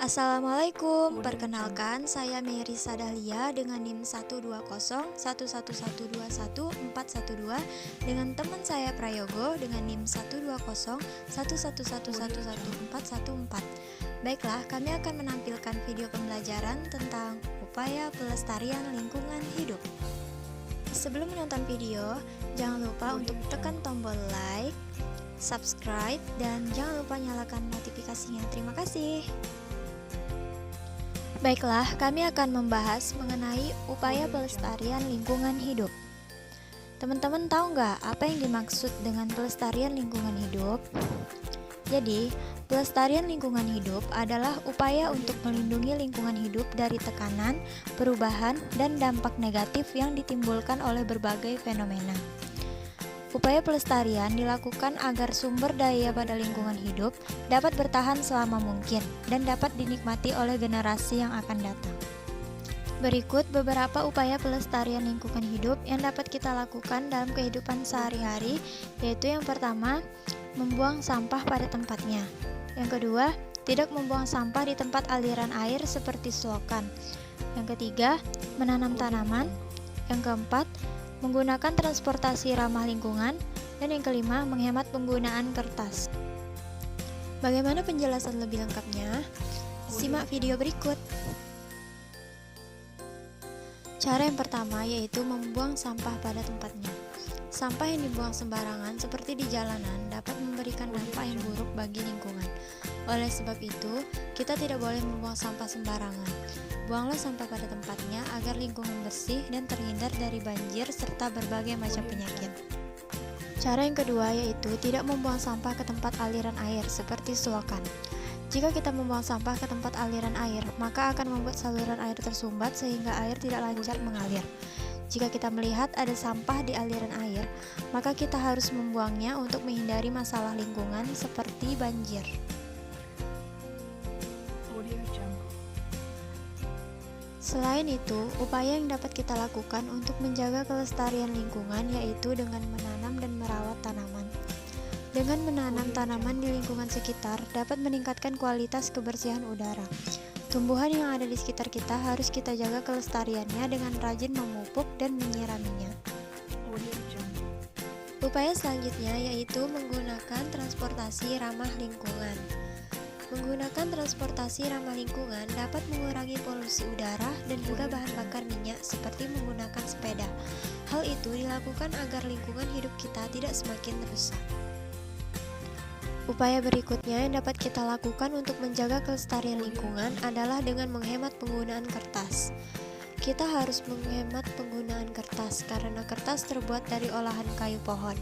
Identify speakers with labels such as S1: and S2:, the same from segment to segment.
S1: Assalamualaikum, perkenalkan saya Merisa Dahlia dengan NIM 1201111214112 dengan teman saya Prayogo dengan NIM 1201111111414. Baiklah, kami akan menampilkan video pembelajaran tentang upaya pelestarian lingkungan hidup. Sebelum menonton video, jangan lupa untuk tekan tombol like, subscribe, dan jangan lupa nyalakan notifikasinya. Terima kasih. Baiklah, kami akan membahas mengenai upaya pelestarian lingkungan hidup. Teman-teman tahu nggak apa yang dimaksud dengan pelestarian lingkungan hidup? Jadi, pelestarian lingkungan hidup adalah upaya untuk melindungi lingkungan hidup dari tekanan, perubahan, dan dampak negatif yang ditimbulkan oleh berbagai fenomena. Upaya pelestarian dilakukan agar sumber daya pada lingkungan hidup dapat bertahan selama mungkin dan dapat dinikmati oleh generasi yang akan datang. Berikut beberapa upaya pelestarian lingkungan hidup yang dapat kita lakukan dalam kehidupan sehari-hari, yaitu yang pertama, membuang sampah pada tempatnya. Yang kedua, tidak membuang sampah di tempat aliran air seperti selokan. Yang ketiga, menanam tanaman. Yang keempat, menggunakan transportasi ramah lingkungan, dan yang kelima, menghemat penggunaan kertas. Bagaimana penjelasan lebih lengkapnya? Simak video berikut. Cara yang pertama yaitu membuang sampah pada tempatnya. Sampah yang dibuang sembarangan seperti di jalanan dapat memberikan dampak yang buruk bagi lingkungan. Oleh sebab itu, kita tidak boleh membuang sampah sembarangan. Buanglah sampah pada tempatnya agar lingkungan bersih dan terhindar dari banjir serta berbagai macam penyakit. Cara yang kedua yaitu tidak membuang sampah ke tempat aliran air seperti selokan. Jika kita membuang sampah ke tempat aliran air, maka akan membuat saluran air tersumbat sehingga air tidak lancar mengalir. Jika kita melihat ada sampah di aliran air, maka kita harus membuangnya untuk menghindari masalah lingkungan seperti banjir. Selain itu, upaya yang dapat kita lakukan untuk menjaga kelestarian lingkungan yaitu dengan menanam dan merawat tanaman. Dengan menanam tanaman di lingkungan sekitar dapat meningkatkan kualitas kebersihan udara. Tumbuhan yang ada di sekitar kita harus kita jaga kelestariannya dengan rajin memupuk dan menyiraminya. Upaya selanjutnya yaitu menggunakan transportasi ramah lingkungan. Menggunakan transportasi ramah lingkungan dapat mengurangi polusi udara dan juga bahan bakar minyak seperti menggunakan sepeda. Hal itu dilakukan agar lingkungan hidup kita tidak semakin rusak. Upaya berikutnya yang dapat kita lakukan untuk menjaga kelestarian lingkungan adalah dengan menghemat penggunaan kertas. Kita harus menghemat penggunaan kertas karena kertas terbuat dari olahan kayu pohon.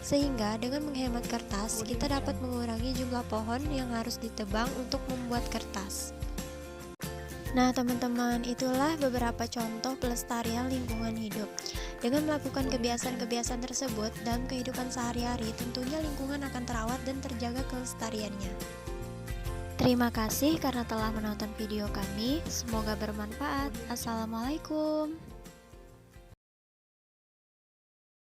S1: Sehingga dengan menghemat kertas, kita dapat mengurangi jumlah pohon yang harus ditebang untuk membuat kertas. Nah teman-teman, itulah beberapa contoh pelestarian lingkungan hidup. Dengan melakukan kebiasaan-kebiasaan tersebut dalam kehidupan sehari-hari, tentunya lingkungan akan terawat dan terjaga kelestariannya. Terima kasih karena telah menonton video kami, semoga bermanfaat. Assalamualaikum.